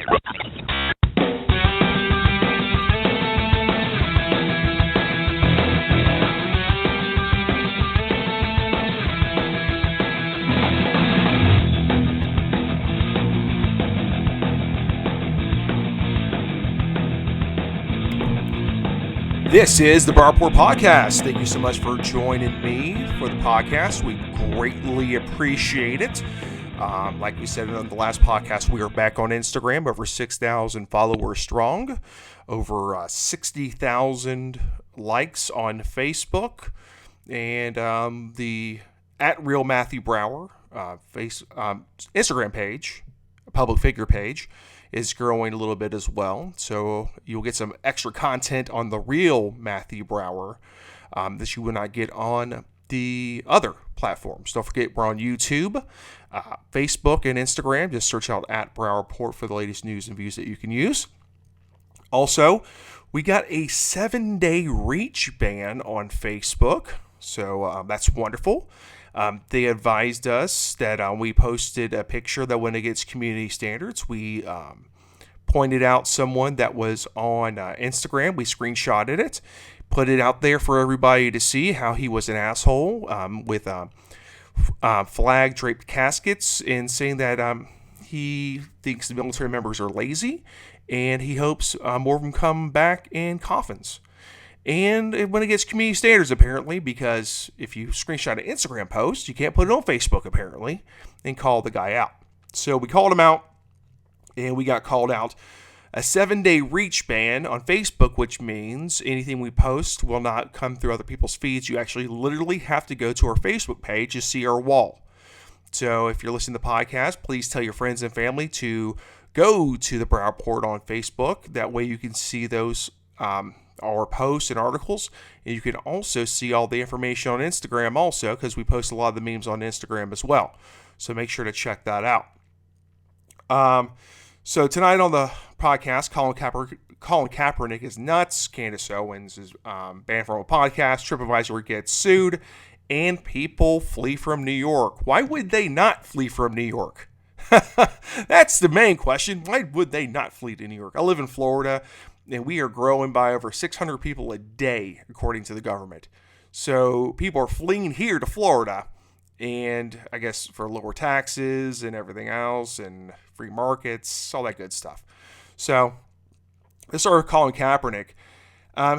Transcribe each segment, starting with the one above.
This is the Browerport Podcast. Thank you so much for joining me for the podcast. We greatly appreciate it. Like we said on the last podcast, we are back on Instagram, over 6,000 followers strong, over 60,000 likes on Facebook, and the @RealMatthewBrower Instagram page, public figure page, is growing a little bit as well. So you'll get some extra content on the real Matthew Brower that you will not get on the other platforms. Don't forget, we're on YouTube, Facebook, and Instagram. Just search out @Browerport for the latest news and views that you can use. Also, we got a 7-day reach ban on Facebook. So that's wonderful. They advised us that we posted a picture that went against community standards. We pointed out someone that was on Instagram. We screenshotted it, put it out there for everybody to see how he was an asshole with flag draped caskets, and saying that he thinks the military members are lazy and he hopes more of them come back in coffins. And it went against community standards, apparently, because if you screenshot an Instagram post, you can't put it on Facebook, apparently, and call the guy out. So we called him out, and we got called out. A 7-day reach ban on Facebook, which means anything we post will not come through other people's feeds. You actually literally have to go to our Facebook page to see our wall. So if you're listening to the podcast, please tell your friends and family to go to the Browerport on Facebook. That way you can see those our posts and articles, and you can also see all the information on Instagram also, because we post a lot of the memes on Instagram as well. So make sure to check that out. So tonight on the podcast, Colin Kaepernick is nuts. Candice Owens is banned from a podcast. TripAdvisor gets sued, and people flee from New York. Why would they not flee from New York? That's the main question. Why would they not flee to New York? I live in Florida, and we are growing by over 600 people a day, according to the government. So people are fleeing here to Florida, and I guess for lower taxes and everything else, and free markets, all that good stuff. So let's start with Colin Kaepernick.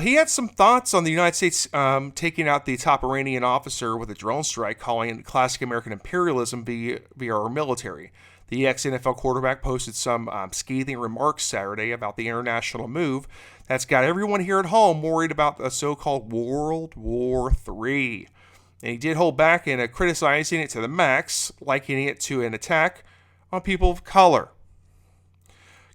He had some thoughts on the United States taking out the top Iranian officer with a drone strike, calling it classic American imperialism via our military. The ex-NFL quarterback posted some scathing remarks Saturday about the international move that's got everyone here at home worried about the so-called World War III. And he did hold back in criticizing it to the max, likening it to an attack on people of color.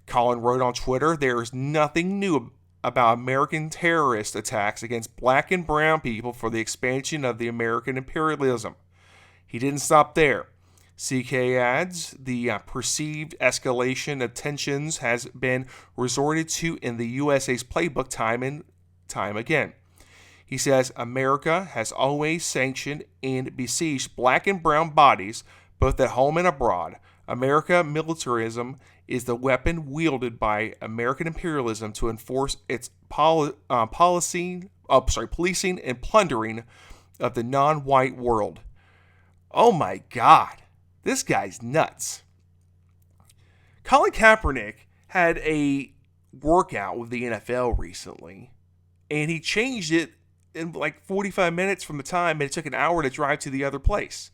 Colin wrote on Twitter, "There is nothing new about American terrorist attacks against black and brown people for the expansion of the American imperialism." He didn't stop there. CK adds, the perceived escalation of tensions has been resorted to in the USA's playbook time and time again. He says, America has always sanctioned and besieged black and brown bodies, both at home and abroad. America militarism is the weapon wielded by American imperialism to enforce its policing and plundering of the non-white world. Oh my God. This guy's nuts. Colin Kaepernick had a workout with the NFL recently, and he changed it in like 45 minutes from the time, and it took an hour to drive to the other place.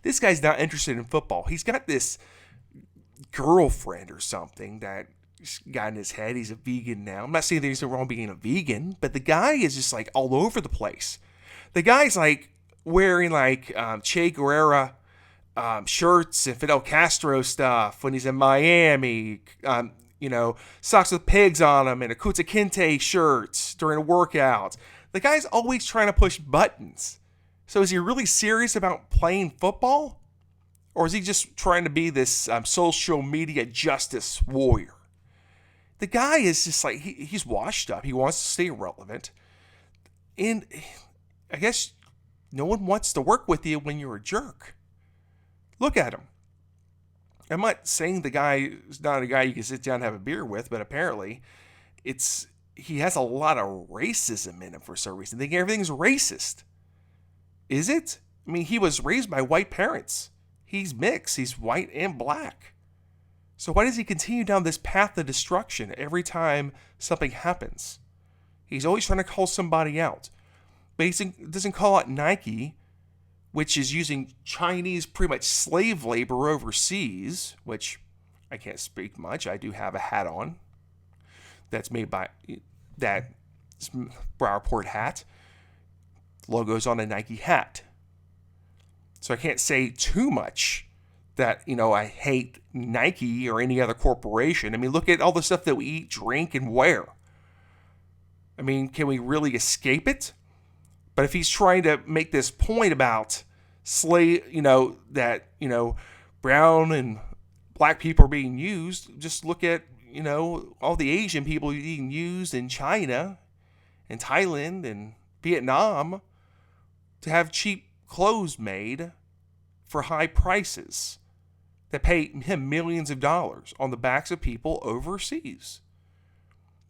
This guy's not interested in football. He's got this girlfriend or something that got in his head. He's a vegan now. I'm not saying there's anything wrong being a vegan, but the guy is just like all over the place. The guy's like wearing like Che Guevara shirts and Fidel Castro stuff when he's in Miami, socks with pigs on them and a Kunta Kinte shirt during a workout. The guy's always trying to push buttons. So is he really serious about playing football? Or is he just trying to be this social media justice warrior? The guy is just like, he's washed up. He wants to stay relevant. And I guess no one wants to work with you when you're a jerk. Look at him. I'm not saying the guy is not a guy you can sit down and have a beer with, but apparently he has a lot of racism in him for some reason. They think everything's racist. Is it? I mean, he was raised by white parents. He's mixed. He's white and black. So why does he continue down this path of destruction every time something happens? He's always trying to call somebody out. But he doesn't call out Nike, which is using Chinese pretty much slave labor overseas, which I can't speak much. I do have a hat on that's made by that Browport hat. Logo's on a Nike hat. So I can't say too much that, I hate Nike or any other corporation. I mean, look at all the stuff that we eat, drink, and wear. I mean, can we really escape it? But if he's trying to make this point about brown and black people are being used, just look at, all the Asian people being used in China and Thailand and Vietnam to have cheap clothes made for high prices that pay him millions of dollars on the backs of people overseas.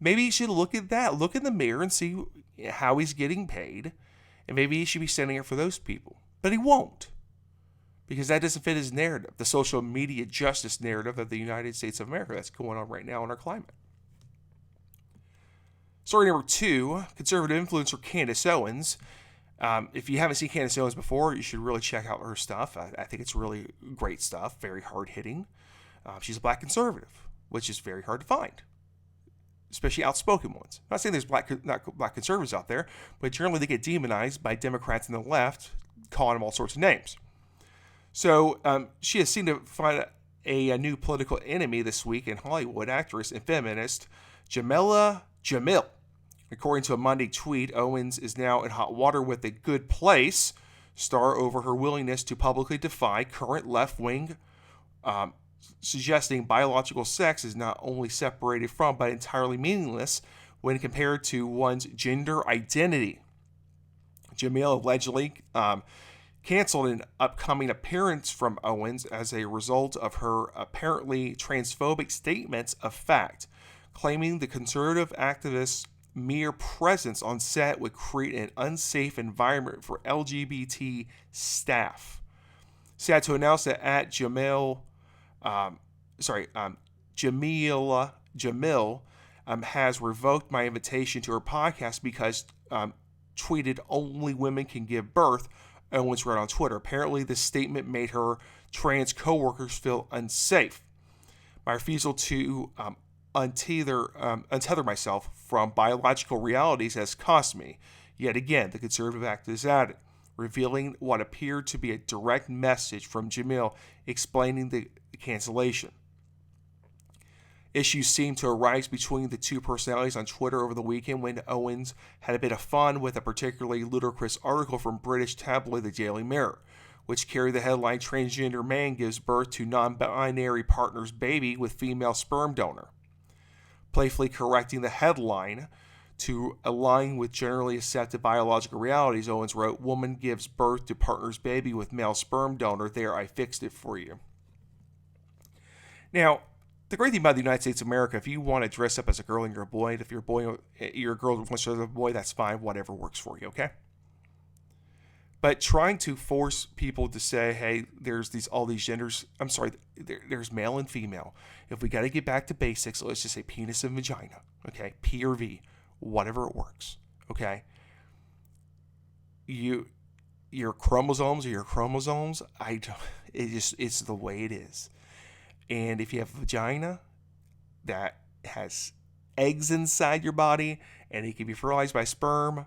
Maybe he should look at that, look in the mirror and see how he's getting paid, and maybe he should be standing up for those people. But he won't, because that doesn't fit his narrative, the social media justice narrative of the United States of America that's going on right now in our climate. Story number 2, conservative influencer Candice Owens. If you haven't seen Candice Owens before, you should really check out her stuff. I think it's really great stuff, very hard-hitting. She's a black conservative, which is very hard to find, especially outspoken ones. I'm not saying there's not black conservatives out there, but generally they get demonized by Democrats and the left, calling them all sorts of names. So she has seemed to find a new political enemy this week in Hollywood actress and feminist Jameela Jamil. According to a Monday tweet, Owens is now in hot water with a Good Place star over her willingness to publicly defy current left-wing, suggesting biological sex is not only separated from but entirely meaningless when compared to one's gender identity. Jamil allegedly canceled an upcoming appearance from Owens as a result of her apparently transphobic statements of fact, claiming the conservative activist's mere presence on set would create an unsafe environment for LGBT staff. Sad to announce that at Jamil has revoked my invitation to her podcast because tweeted only women can give birth, Owens wrote on Twitter. Apparently, this statement made her trans coworkers feel unsafe. My refusal to untether myself from biological realities has cost me. Yet again, the conservative activist added, revealing what appeared to be a direct message from Jamil explaining the cancellation. Issues seemed to arise between the two personalities on Twitter over the weekend when Owens had a bit of fun with a particularly ludicrous article from British tabloid The Daily Mirror, which carried the headline, Transgender Man Gives Birth to Non-Binary Partner's Baby with Female Sperm Donor. Playfully correcting the headline to align with generally accepted biological realities, Owens wrote, Woman gives birth to partner's baby with male sperm donor. There, I fixed it for you. Now, the great thing about the United States of America, if you want to dress up as a girl and you're a boy, if you're a girl who wants to be a boy, that's fine. Whatever works for you, okay? But trying to force people to say, hey, there's all these genders. I'm sorry, there's male and female. If we got to get back to basics, let's just say penis and vagina, okay? P or V, whatever it works, okay? Your chromosomes are your chromosomes. It's the way it is. And if you have a vagina that has eggs inside your body and it can be fertilized by sperm,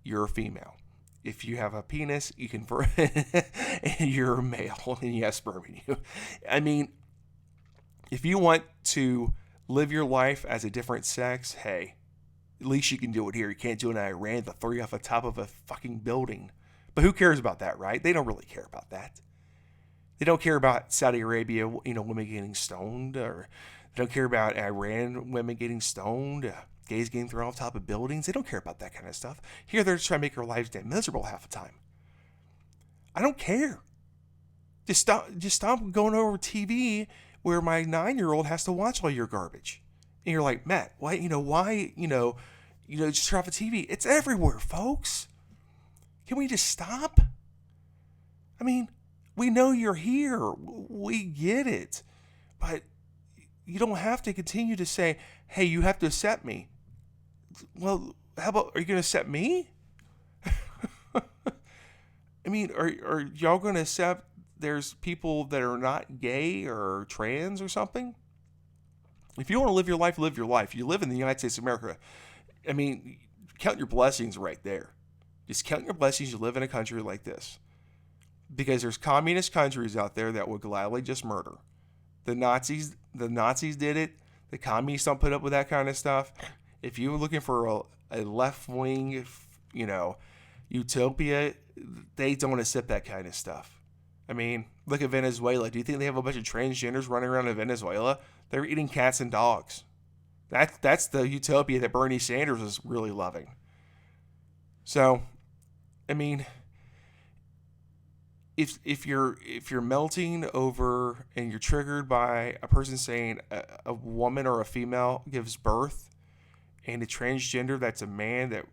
you're a female. If you have a penis, you can and you're a male and you have sperm in you. I mean, if you want to live your life as a different sex, hey, at least you can do it here. You can't do it in Iran, the three off the top of a fucking building. But who cares about that, right? They don't really care about that. They don't care about Saudi Arabia, women getting stoned, or they don't care about Iran, women getting stoned, gays getting thrown off top of buildings. They don't care about that kind of stuff. Here, they're just trying to make our lives damn miserable half the time. I don't care. Just stop going over TV where my 9-year-old has to watch all your garbage. And you're like, Matt, why, why, just turn off the TV. It's everywhere, folks. Can we just stop? I mean, we know you're here. We get it. But you don't have to continue to say, hey, you have to accept me. Well, how about, are you going to accept me? I mean, are y'all going to accept there's people that are not gay or trans or something? If you want to live your life, live your life. You live in the United States of America. I mean, count your blessings right there. Just count your blessings. You live in a country like this. Because there's communist countries out there that would gladly just murder. The Nazis did it. The communists don't put up with that kind of stuff. If you're looking for a left-wing, utopia, they don't accept that kind of stuff. I mean, look at Venezuela. Do you think they have a bunch of transgenders running around in Venezuela? They're eating cats and dogs. That's the utopia that Bernie Sanders is really loving. So, I mean, if you're melting over and you're triggered by a person saying a woman or a female gives birth, and a transgender that's a man that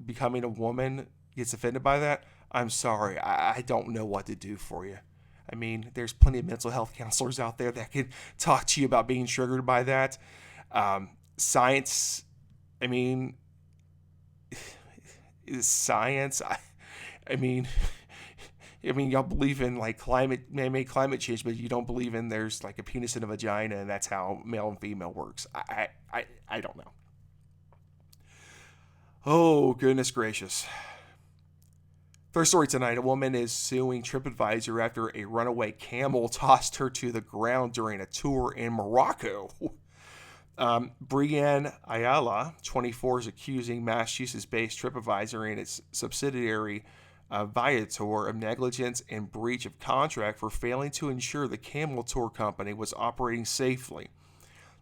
becoming a woman gets offended by that, I'm sorry, I don't know what to do for you. I mean, there's plenty of mental health counselors out there that can talk to you about being triggered by that. Science, I mean, is science. I mean, y'all believe in like man-made climate change, but you don't believe in there's like a penis and a vagina, and that's how male and female works. I don't know. Oh, goodness gracious. First story tonight, a woman is suing TripAdvisor after a runaway camel tossed her to the ground during a tour in Morocco. Brianne Ayala, 24, is accusing Massachusetts-based TripAdvisor and its subsidiary Viator of negligence and breach of contract for failing to ensure the camel tour company was operating safely.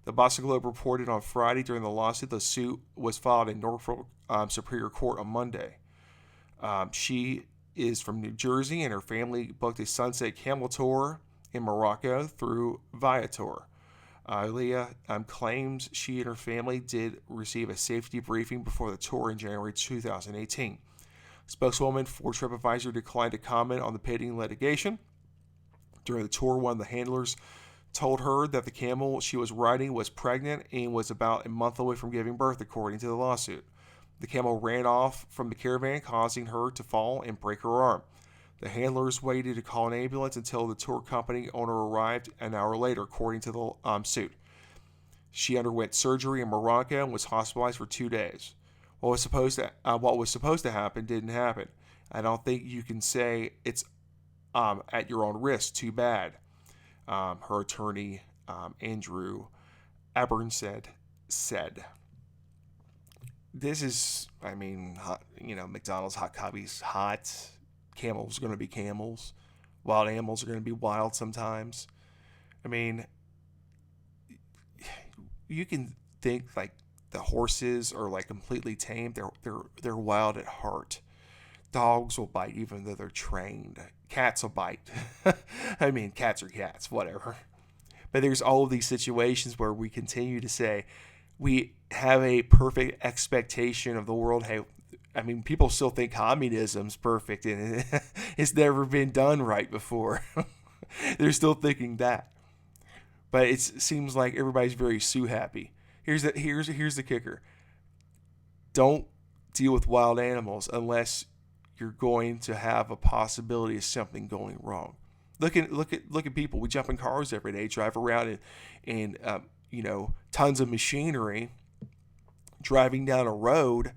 The Boston Globe reported on Friday during the lawsuit the suit was filed in Norfolk Superior Court on Monday. She is from New Jersey, and her family booked a sunset camel tour in Morocco through Viator. Leah claims she and her family did receive a safety briefing before the tour in January 2018. Spokeswoman for TripAdvisor declined to comment on the pending litigation. During the tour, one of the handlers told her that the camel she was riding was pregnant and was about a month away from giving birth, according to the lawsuit. The camel ran off from the caravan, causing her to fall and break her arm. The handlers waited to call an ambulance until the tour company owner arrived an hour later, according to the suit. She underwent surgery in Morocco and was hospitalized for 2 days. What was supposed to happen didn't happen. I don't think you can say it's at your own risk. Too bad. Her attorney, Andrew Abernstead, said. This is, I mean, hot, McDonald's hot coffee's hot. Camels are going to be camels. Wild animals are going to be wild sometimes. I mean, you can think like the horses are like completely tamed. They're wild at heart. Dogs will bite even though they're trained. Cats will bite. I mean, cats are cats, whatever. But there's all of these situations where we continue to say we have a perfect expectation of the world. Hey, I mean, people still think communism's perfect and it's never been done right before. They're still thinking that. But it seems like everybody's very sue happy. Here's the kicker. Don't deal with wild animals unless you're going to have a possibility of something going wrong. Look at people. We jump in cars every day, drive around in tons of machinery, driving down a road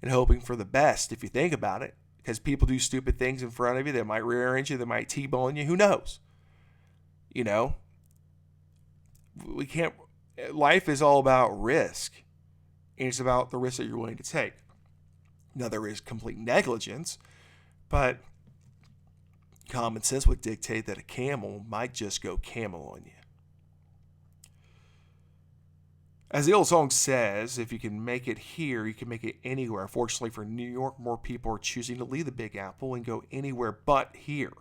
and hoping for the best. If you think about it, because people do stupid things in front of you, they might rear end you, they might T-bone you. Who knows? We can't. Life is all about risk, and it's about the risk that you're willing to take. Now, there is complete negligence, but common sense would dictate that a camel might just go camel on you. As the old song says, if you can make it here, you can make it anywhere. Unfortunately for New York, more people are choosing to leave the Big Apple and go anywhere but here.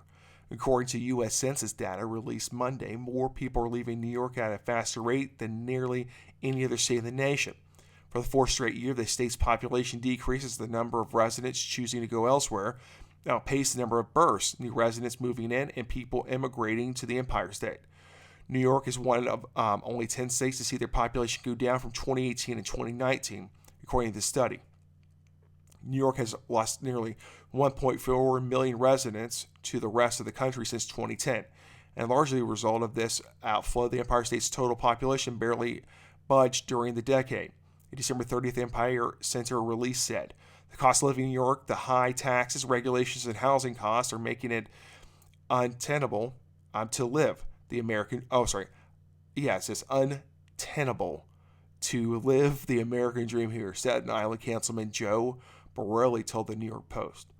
According to U.S. Census data released Monday, more people are leaving New York at a faster rate than nearly any other state in the nation. For the fourth straight year, the state's population decreases. The number of residents choosing to go elsewhere outpaced the number of births, new residents moving in, and people immigrating to the Empire State. New York is one of only 10 states to see their population go down from 2018 and 2019, according to the study. New York has lost nearly 1.4 million residents to the rest of the country since 2010. And largely a result of this outflow, the Empire State's total population barely budged during the decade. A December 30th Empire Center release said, the cost of living in New York, the high taxes, regulations, and housing costs are making it untenable to live. It says untenable to live the American dream here, Staten Island Councilman Joe Borelli told the New York Post.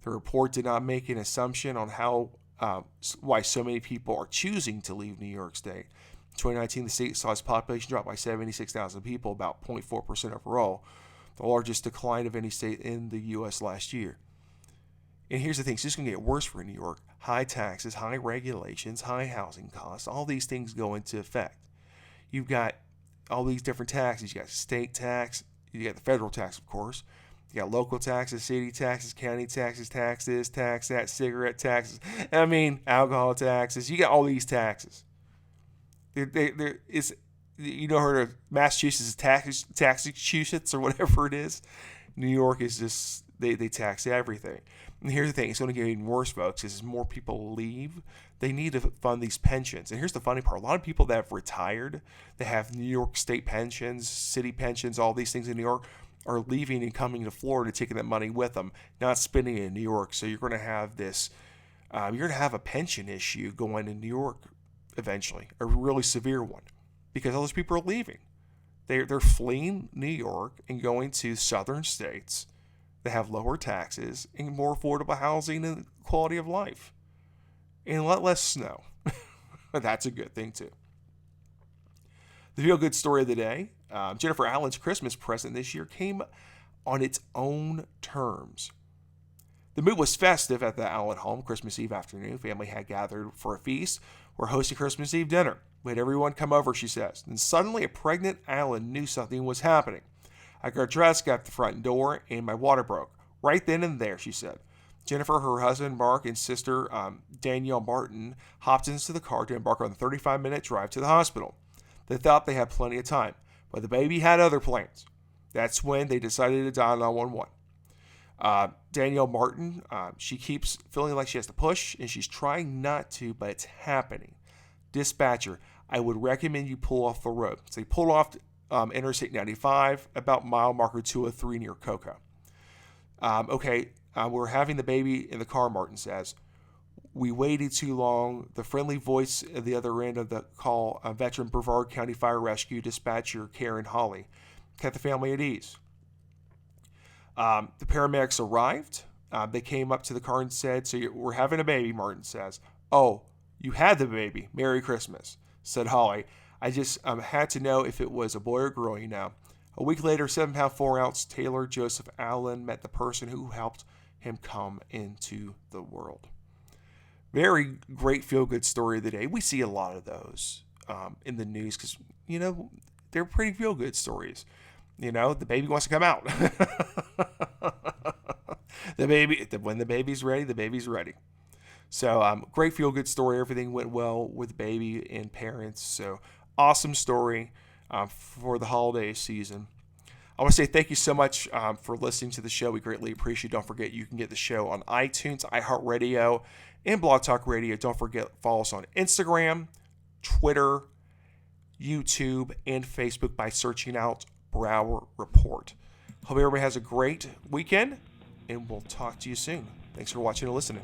The report did not make an assumption on why so many people are choosing to leave New York State. In 2019, the state saw its population drop by 76,000 people, about 0.4% overall, the largest decline of any state in the U.S. last year. And here's the thing, it's just going to get worse for New York. High taxes, high regulations, high housing costs, all these things go into effect. You've got all these different taxes. You got state tax, you got the federal tax, of course. You got local taxes, city taxes, county taxes, tax this, tax that, cigarette taxes. Alcohol taxes. You got all these taxes. Heard of Massachusetts Taxachusetts or whatever it is? New York is just, they tax everything. And here's the thing, it's going to get even worse, folks, as more people leave, they need to fund these pensions. And here's the funny part, a lot of people that have retired, they have New York state pensions, city pensions, all these things in New York, are leaving and coming to Florida, taking that money with them, not spending it in New York. So you're going to have this, you're going to have a pension issue going in New York eventually, a really severe one, because all those people are leaving. They're fleeing New York and going to southern states that have lower taxes and more affordable housing and quality of life, and a lot less snow. That's a good thing too. The feel-good story of the day, Jennifer Allen's Christmas present this year came on its own terms. The mood was festive at the Allen home Christmas Eve afternoon. Family had gathered for a feast. We're hosting Christmas Eve dinner. We had everyone come over, she says. And suddenly a pregnant Allen knew something was happening. I got dressed, got to the front door, and my water broke. Right then and there, she said. Jennifer, her husband, Mark, and sister, Danielle Martin, hopped into the car to embark on the 35-minute drive to the hospital. They thought they had plenty of time, but the baby had other plans. That's when they decided to dial 911. Danielle Martin, she keeps feeling like she has to push, and she's trying not to, but it's happening. Dispatcher, I would recommend you pull off the road. So they pulled off Interstate 95, about mile marker 203 near Cocoa. We're having the baby in the car, Martin says. We waited too long. The friendly voice at the other end of the call, veteran Brevard County Fire Rescue dispatcher Karen Holly, kept the family at ease. The paramedics arrived. They came up to the car and said, we're having a baby, Martin says. Oh, you had the baby. Merry Christmas, said Holly. I just had to know if it was a boy or girl, A week later, 7-pound 4-ounce Taylor Joseph Allen met the person who helped him come into the world. Very great feel-good story of the day. We see a lot of those in the news because, they're pretty feel-good stories. The baby wants to come out. When the baby's ready, the baby's ready. So great feel-good story. Everything went well with the baby and parents. So awesome story for the holiday season. I want to say thank you so much for listening to the show. We greatly appreciate it. Don't forget you can get the show on iTunes, iHeartRadio, and Blog Talk Radio. Don't forget follow us on Instagram, Twitter, YouTube, and Facebook by searching out Brower Report. Hope everybody has a great weekend, and we'll talk to you soon. Thanks for watching and listening.